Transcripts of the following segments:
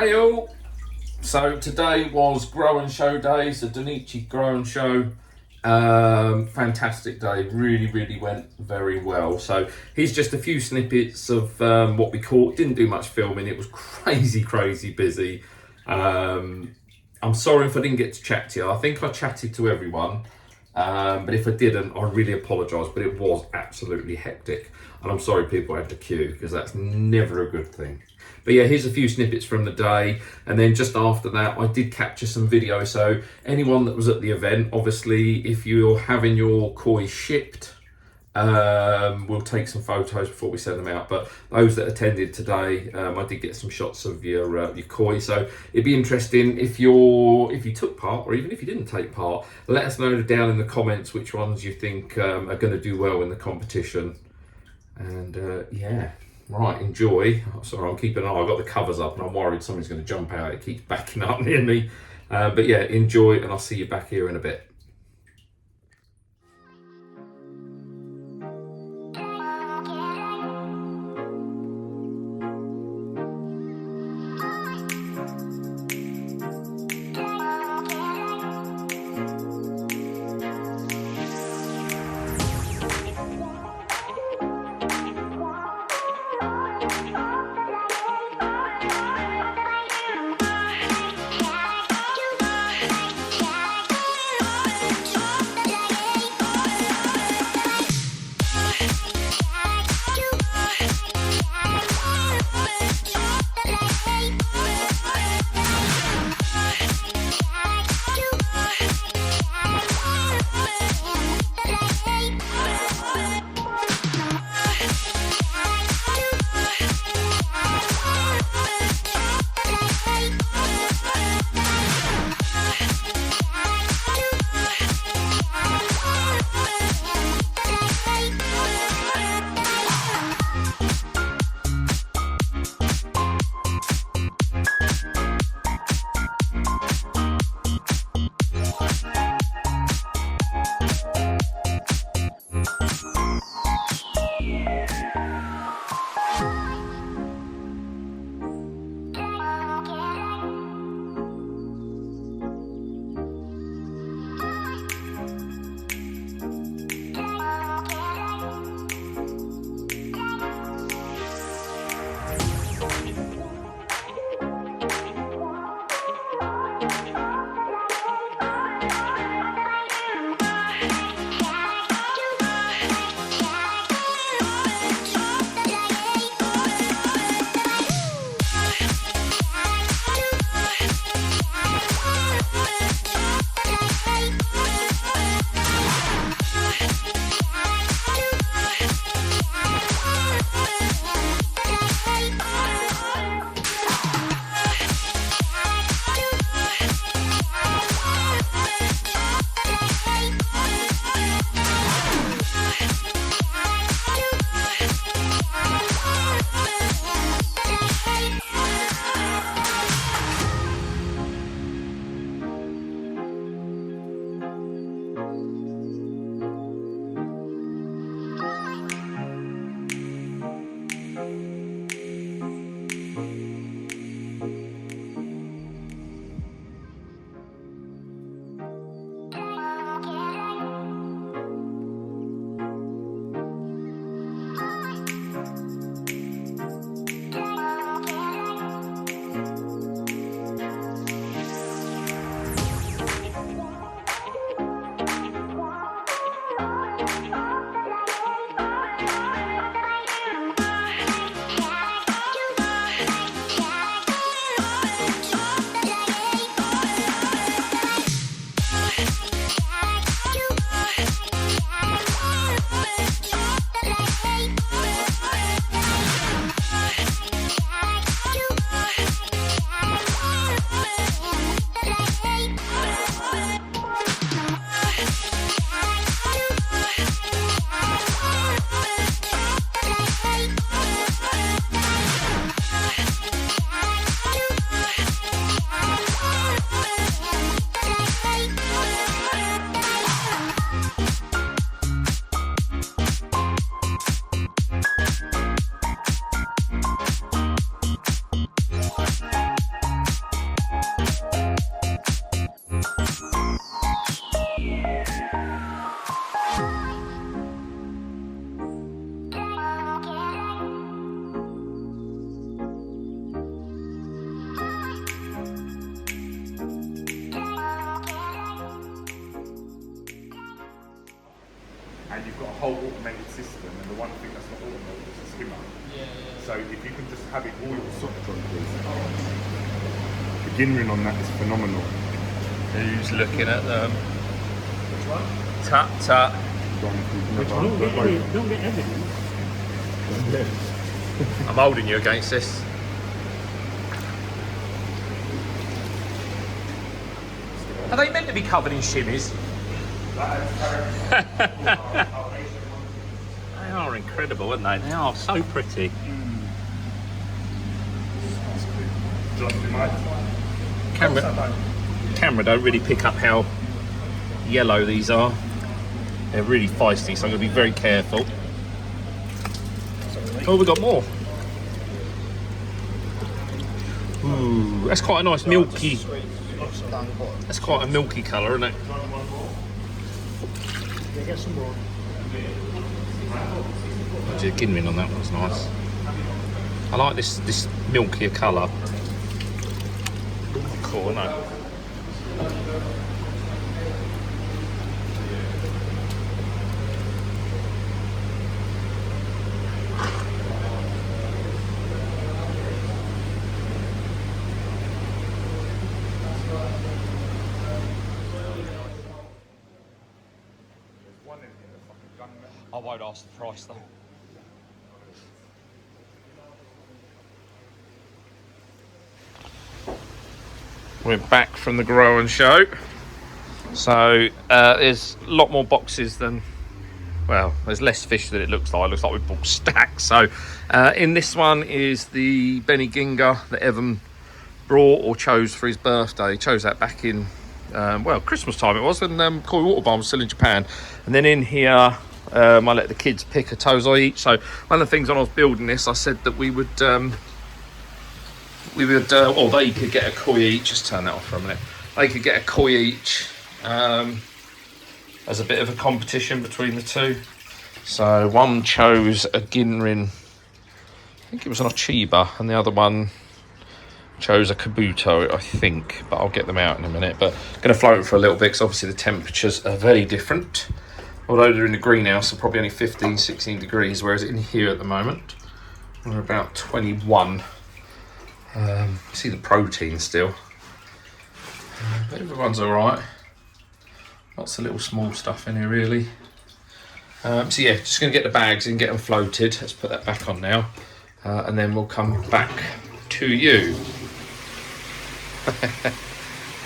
Hey all! So today was Grow and Show day, so Dainichi Grow and Show. Fantastic day, really went very well. So here's just a few snippets of what we caught. Didn't do much filming, it was crazy busy. I'm sorry if I didn't get to chat to you. I think I chatted to everyone, but if I didn't, I really apologise, but it was absolutely hectic. And I'm sorry people had to queue, because that's never a good thing. But yeah, here's a few snippets from the day. And then just after that, I did capture some video. So anyone that was at the event, obviously, if you're having your koi shipped, we'll take some photos before we send them out. But those that attended today, I did get some shots of your koi. So it'd be interesting if you took part, or even if you didn't take part, let us know down in the comments which ones you think are going to do well in the competition. And yeah. Right, enjoy. Sorry, I'm keeping an eye. I've got the covers up and I'm worried something's going to jump out. It keeps backing up near me. But yeah, enjoy, and I'll see you back here in a bit. and you've got a whole automated system, and the one thing that's not automated is a skimmer. So if you can just have it all soft drunkies, the Ginrin on that is phenomenal. Who's looking at them? Which one? Tut tut. Which one? Don't get evidence. I'm holding you against this. Are they meant to be covered in shimmies? They are incredible, aren't they? They are so pretty. Camera don't really pick up how yellow these are. They're really feisty, so I'm going to be very careful. Oh, we got more. Ooh, that's quite a nice milky. That's quite a milky colour, isn't it? Yeah, get some more. Actually, the Ginrin on that one's nice. I like this milkier colour. Cool, isn't it? I won't ask the price though. We're back from the Grow Show. So there's a lot more boxes than, well, there's less fish than it looks like. It looks like we've bought stacks. So in this one is the Benny Ginga that Evan brought or chose for his birthday. He chose that back in, well, Christmas time it was, when Koi Water Bar was still in Japan. And then in here, I let the kids pick a tozoi each. So one of the things when I was building this, I said that we would, or they could get a koi each. Just turn that off for a minute. They could get a koi each as a bit of a competition between the two. So one chose a Ginrin, I think it was an Ochiba, and the other one chose a Kabuto, I think, but I'll get them out in a minute. But I'm going to float it for a little bit because obviously the temperatures are very different. Although they're in the greenhouse, they're probably only 15, 16 degrees, whereas in here at the moment, we're about 21. See the protein still. But everyone's all right. Lots of little small stuff in here, really. So yeah, just going to get the bags and get them floated. Let's put that back on now. And then we'll come back to you.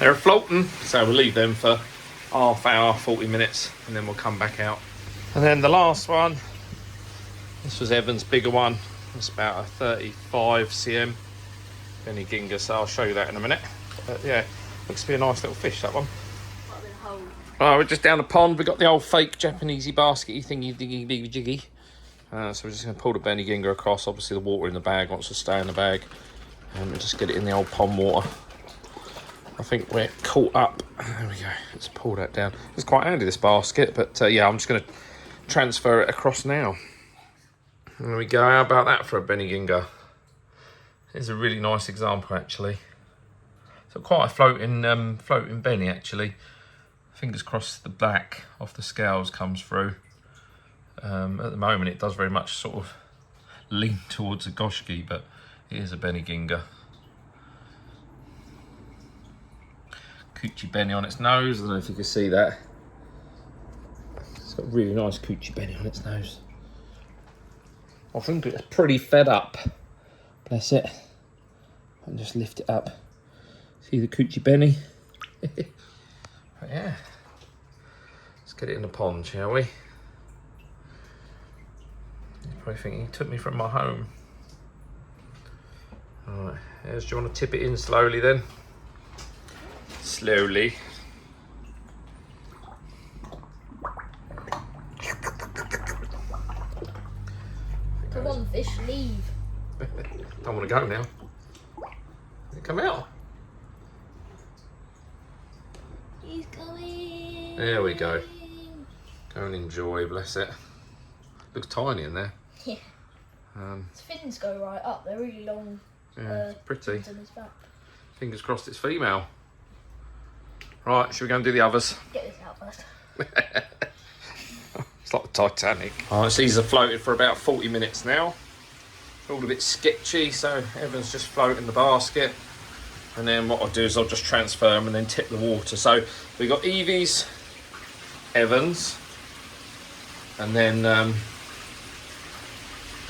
They're floating, so we'll leave them for half hour, 40 minutes, and then we'll come back out. And then the last one, this was Evan's bigger one. It's about a 35 cm Benny Ginga, so I'll show you that in a minute. But yeah, looks to be a nice little fish, that one. Right, we're just down the pond. We've got the old fake Japanesey baskety thingy diggy jiggy. So we're just going to pull the Benny Ginga across. Obviously the water in the bag wants to stay in the bag. And we'll just get it in the old pond water. I think we're caught up. There we go. Let's pull that down. It's quite handy, this basket, but yeah, I'm just going to transfer it across now. There we go. How about that for a Benny Ginga? Here's a really nice example, actually. So quite a floating Benny, actually. Fingers crossed the black off the scales comes through. At the moment, it does very much sort of lean towards a Goshki, but it is a Benny Ginga. Coochie Benny on its nose. I don't know if you can see that. It's got a really nice Coochie Benny on its nose. I think it's pretty fed up. Bless it. And just lift it up. See the Coochie Benny? But yeah. Let's get it in the pond, shall we? You're probably thinking, he took me from my home. Alright, do you want to tip it in slowly then? Slowly. Come on, fish, leave. Don't want to go now. Come out. He's going. There we go. Go and enjoy, bless it. Looks tiny in there. Yeah. His fins go right up. They're really long. Yeah, it's pretty. On his back. Fingers crossed it's female. Right, should we go and do the others? Get this out first. It's like the Titanic. Alright, so these have floated for about 40 minutes now. All a bit sketchy, so Evan's just floating the basket. And then what I'll do is I'll just transfer them and then tip the water. So we've got Evie's, Evan's, and then the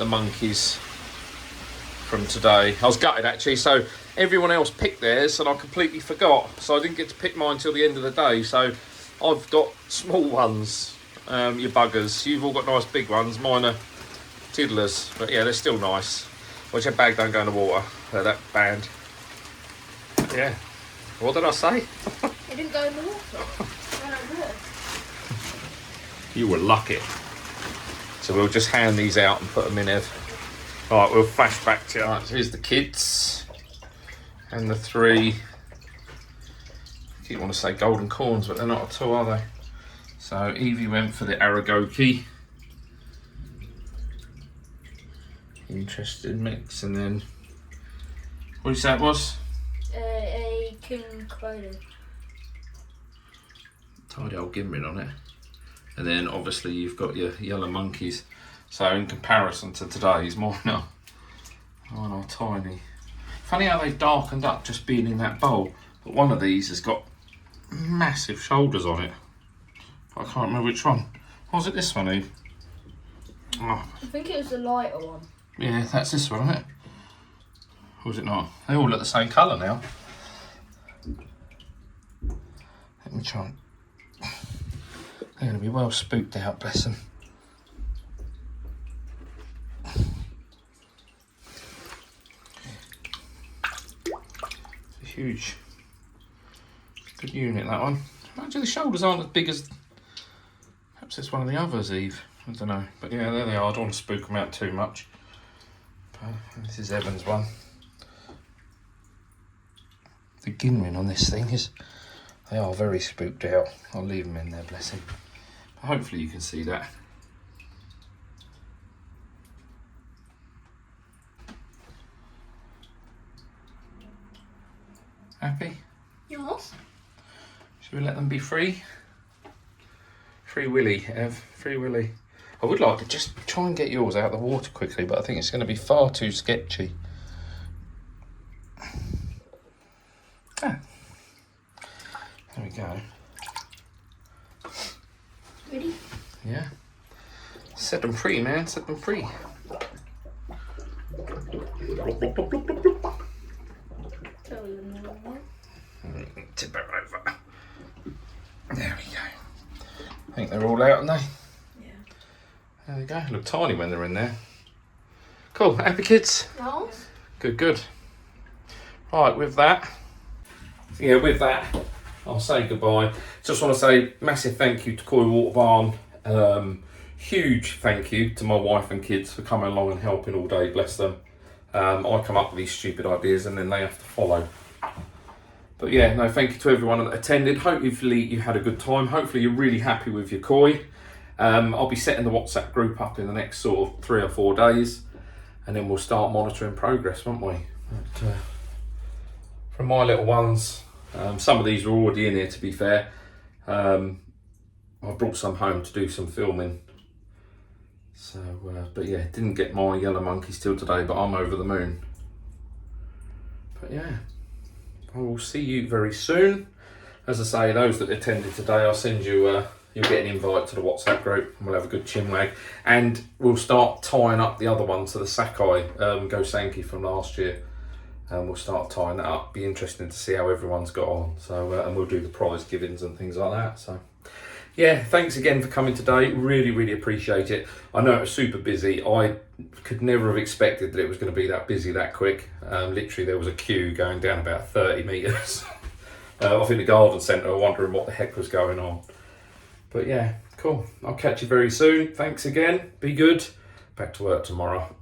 monkeys from today. I was gutted actually, so everyone else picked theirs and I completely forgot. So I didn't get to pick mine till the end of the day. So I've got small ones, your buggers. You've all got nice big ones. Mine are tiddlers, but yeah, they're still nice. Watch your bag don't go in the water. That band. Yeah. What did I say? It didn't go in the water. You were lucky. So we'll just hand these out and put them in, Ev. Alright, we'll flash back to you. Alright, so here's the kids. And the 3, I keep want to say golden corns, but they're not at all, are they? So Evie went for the Aragoki. Interesting mix. And then, what did you say it was? A King Komodo. Tidy old Gimrin on it. And then obviously you've got your yellow monkeys. So in comparison to today's, mine are tiny. Funny how they've darkened up just being in that bowl. But one of these has got massive shoulders on it. I can't remember which one. Was it this one, Eve? Oh. I think it was the lighter one. Yeah, that's this one, isn't it? Or was it not? They all look the same colour now. Let me try. They're going to be well spooked out, bless them. It's a huge, good unit, that one. Actually, the shoulders aren't as big as, perhaps it's one of the others, Eve. I don't know. But yeah, there they are. I don't want to spook them out too much. But this is Evan's one. The Ginrin on this thing is, they are very spooked out. I'll leave them in there, bless him. But hopefully you can see that. Happy? Yes. Should we let them be free? Free Willy, Ev. Free Willy. I would like to just try and get yours out of the water quickly, but I think it's going to be far too sketchy. Ah. There we go. Ready? Yeah. Set them free, man. Set them free. Tip it over. There we go. I think they're all out, aren't they? Yeah. There we go. Look tiny when they're in there. Cool. Happy kids? Yes. Good, good. Right, with that, I'll say goodbye. Just want to say massive thank you to Koi Water Barn. Huge thank you to my wife and kids for coming along and helping all day, bless them. I come up with these stupid ideas and then they have to follow. But yeah, no, thank you to everyone that attended. Hopefully you had a good time. Hopefully you're really happy with your koi. I'll be setting the WhatsApp group up in the next sort of 3 or 4 days, and then we'll start monitoring progress, won't we? But, from my little ones, some of these are already in here, to be fair. I brought some home to do some filming. So, but yeah, didn't get my yellow monkeys till today, but I'm over the moon. But yeah, I will see you very soon. As I say, those that attended today, I'll send you, you'll get an invite to the WhatsApp group, and we'll have a good chinwag. And we'll start tying up the other ones, so the Sakai Gosanki from last year. We'll start tying that up. Be interesting to see how everyone's got on. So, and we'll do the prize givings and things like that. So, yeah, thanks again for coming today. Really, really appreciate it. I know it was super busy. I could never have expected that it was going to be that busy that quick. Literally, there was a queue going down about 30 metres off in the garden centre, wondering what the heck was going on. But yeah, cool. I'll catch you very soon. Thanks again. Be good. Back to work tomorrow.